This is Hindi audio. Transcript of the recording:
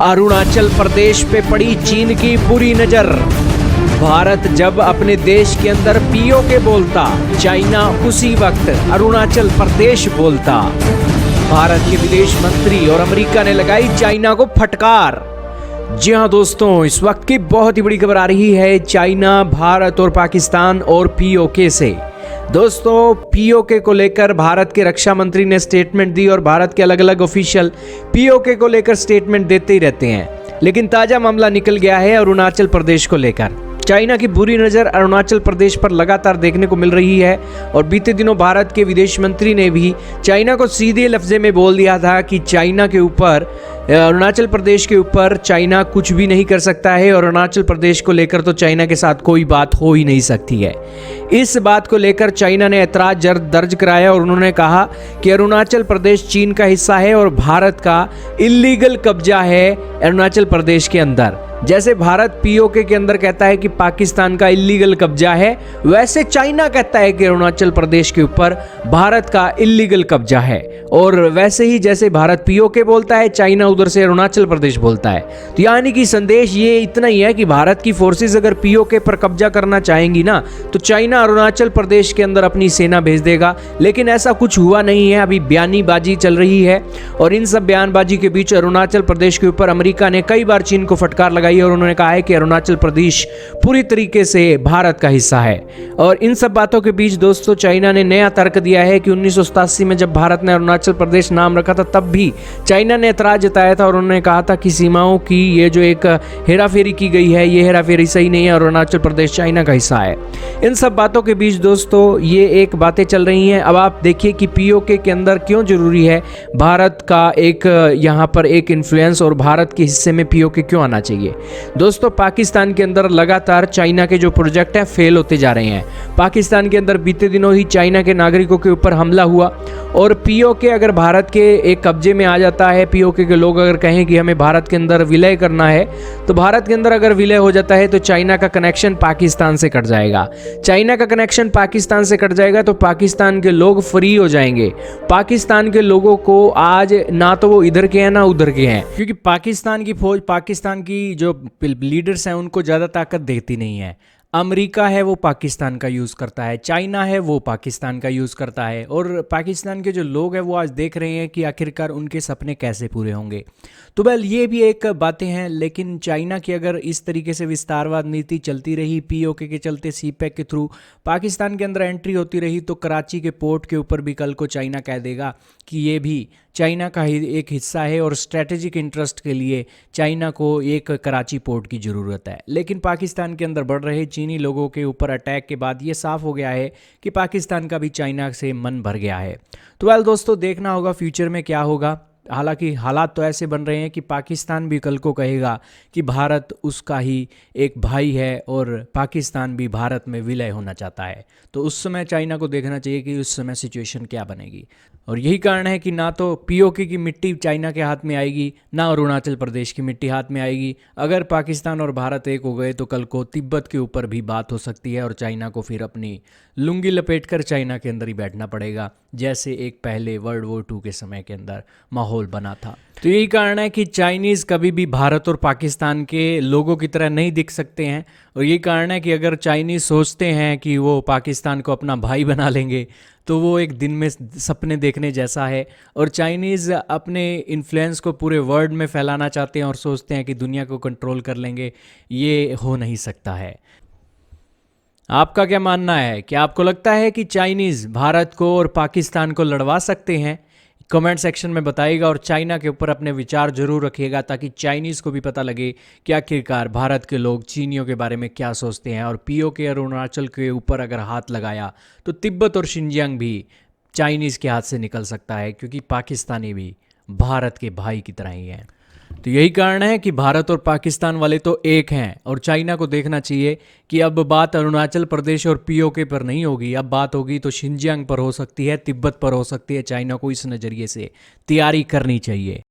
अरुणाचल प्रदेश पे पड़ी चीन की बुरी नजर। भारत जब अपने देश के अंदर पीओके बोलता, चाइना उसी वक्त अरुणाचल प्रदेश बोलता। भारत के विदेश मंत्री और अमेरिका ने लगाई चाइना को फटकार। जी हां दोस्तों, इस वक्त की बहुत ही बड़ी खबर आ रही है चाइना, भारत और पाकिस्तान और पीओके से। दोस्तों, पीओके को लेकर भारत के रक्षा मंत्री ने स्टेटमेंट दी और भारत के अलग अलग ऑफिशियल पीओके को लेकर स्टेटमेंट देते ही रहते हैं, लेकिन ताजा मामला निकल गया है अरुणाचल प्रदेश को लेकर। चाइना की बुरी नज़र अरुणाचल प्रदेश पर लगातार देखने को मिल रही है और बीते दिनों भारत के विदेश मंत्री ने भी चाइना को सीधे लफ्ज़े में बोल दिया था कि चाइना के ऊपर, अरुणाचल प्रदेश के ऊपर चाइना कुछ भी नहीं कर सकता है और अरुणाचल प्रदेश को लेकर तो चाइना के साथ कोई बात हो ही नहीं सकती है। इस बात को लेकर चाइना ने ऐतराज दर्ज कराया और उन्होंने कहा कि अरुणाचल प्रदेश चीन का हिस्सा है और भारत का इल्लीगल कब्जा है अरुणाचल प्रदेश के अंदर। जैसे भारत पीओके के अंदर कहता है कि पाकिस्तान का इल्लीगल कब्जा है, वैसे चाइना कहता है कि अरुणाचल प्रदेश के ऊपर भारत का इल्लीगल कब्जा है। और वैसे ही जैसे भारत पीओके बोलता है, चाइना उधर से अरुणाचल प्रदेश बोलता है। तो यानी कि संदेश ये इतना ही है कि भारत की फोर्सेस अगर पीओके पर कब्जा करना चाहेंगी ना, तो चाइना अरुणाचल प्रदेश के अंदर अपनी सेना भेज देगा। लेकिन ऐसा कुछ हुआ नहीं है, अभी बयानीबाजी चल रही है और इन सब बयानबाजी के बीच अरुणाचल प्रदेश के ऊपर अमेरिका ने कई बार चीन को फटकार लगाई और उन्होंने कहा है कि अरुणाचल प्रदेश पूरी तरीके से भारत का हिस्सा है। और इन सब बातों के बीच दोस्तों, चाइना ने नया तर्क दिया है कि 1987 में जब भारत ने अरुणाचल प्रदेश नाम रखा था, तब भी चाइना ने ऐतराज जताया था और उन्होंने कहा था कि सीमाओं की ये जो एक हेराफेरी की गई है, ये हेराफेरी सही नहीं है, अरुणाचल प्रदेश चाइना का हिस्सा है। इन सब बातों के बीच दोस्तों, ये एक बातें चल रही हैं। अब आप देखिए कि पीओके के अंदर क्यों जरूरी है भारत का एक यहाँ पर एक इन्फ्लुएंस और भारत के हिस्से में पीओके क्यों आना चाहिए। दोस्तों, पाकिस्तान के अंदर लगातार चाइना के जो प्रोजेक्ट है फेल होते जा रहे हैं। पाकिस्तान के अंदर बीते दिनों ही चाइना के नागरिकों के ऊपर हमला हुआ और पीओके अगर भारत के एक कब्जे में आ जाता है, पीओके के लोग अगर कहें कि हमें भारत के अंदर विलय करना है, तो भारत के अंदर अगर विलय हो जाता है तो चाइना का कनेक्शन पाकिस्तान से कट जाएगा। चाइना का कनेक्शन पाकिस्तान से कट जाएगा तो पाकिस्तान के लोग फ्री हो जाएंगे। पाकिस्तान के लोगों को आज ना तो वो इधर के हैं ना उधर के हैं, क्योंकि पाकिस्तान की फौज, पाकिस्तान की जो लीडर्स हैं उनको ज़्यादा ताकत देती नहीं है। अमेरिका है वो पाकिस्तान का यूज़ करता है, चाइना है वो पाकिस्तान का यूज़ करता है और पाकिस्तान के जो लोग हैं वो आज देख रहे हैं कि आखिरकार उनके सपने कैसे पूरे होंगे। तो वेल, ये भी एक बातें हैं। लेकिन चाइना की अगर इस तरीके से विस्तारवाद नीति चलती रही, पीओके के चलते सीपैक के थ्रू पाकिस्तान के अंदर एंट्री होती रही, तो कराची के पोर्ट के ऊपर भी कल को चाइना कह देगा कि ये भी चाइना का ही एक हिस्सा है और स्ट्रैटेजिक इंटरेस्ट के लिए चाइना को एक कराची पोर्ट की ज़रूरत है। लेकिन पाकिस्तान के अंदर बढ़ रहे चीनी लोगों के ऊपर अटैक के बाद ये साफ हो गया है कि पाकिस्तान का भी चाइना से मन भर गया है। तो वेल दोस्तों, देखना होगा फ्यूचर में क्या होगा। हालांकि हालात तो ऐसे बन रहे हैं कि पाकिस्तान भी कल को कहेगा कि भारत उसका ही एक भाई है और पाकिस्तान भी भारत में विलय होना चाहता है। तो उस समय चाइना को देखना चाहिए कि उस समय सिचुएशन क्या बनेगी। और यही कारण है कि ना तो पीओके की मिट्टी चाइना के हाथ में आएगी, ना अरुणाचल प्रदेश की मिट्टी हाथ में आएगी। अगर पाकिस्तान और भारत एक हो गए तो कल को तिब्बत के ऊपर भी बात हो सकती है और चाइना को फिर अपनी लुंगी लपेटकर चाइना के अंदर ही बैठना पड़ेगा, जैसे एक पहले वर्ल्ड वॉर 2 के समय के अंदर माहौल बना था। तो यही कारण है कि चाइनीज़ कभी भी भारत और पाकिस्तान के लोगों की तरह नहीं दिख सकते हैं। और यही कारण है कि अगर चाइनीज़ सोचते हैं कि वो पाकिस्तान को अपना भाई बना लेंगे, तो वो एक दिन में सपने देखने जैसा है। और चाइनीज़ अपने इन्फ्लुएंस को पूरे वर्ल्ड में फैलाना चाहते हैं और सोचते हैं कि दुनिया को कंट्रोल कर लेंगे। ये हो नहीं सकता है। आपका क्या मानना है? क्या आपको लगता है कि चाइनीज़ भारत को और पाकिस्तान को लड़वा सकते हैं? कमेंट सेक्शन में बताइएगा और चाइना के ऊपर अपने विचार जरूर रखिएगा, ताकि चाइनीज़ को भी पता लगे कि आखिरकार भारत के लोग चीनियों के बारे में क्या सोचते हैं। और पीओके और अरुणाचल के ऊपर अगर हाथ लगाया तो तिब्बत और शिनजियांग भी चाइनीज़ के हाथ से निकल सकता है, क्योंकि पाकिस्तानी भी भारत के भाई की तरह ही हैं। तो यही कारण है कि भारत और पाकिस्तान वाले तो एक हैं और चाइना को देखना चाहिए कि अब बात अरुणाचल प्रदेश और पीओके पर नहीं होगी, अब बात होगी तो शिनजियांग पर हो सकती है, तिब्बत पर हो सकती है। चाइना को इस नज़रिए से तैयारी करनी चाहिए।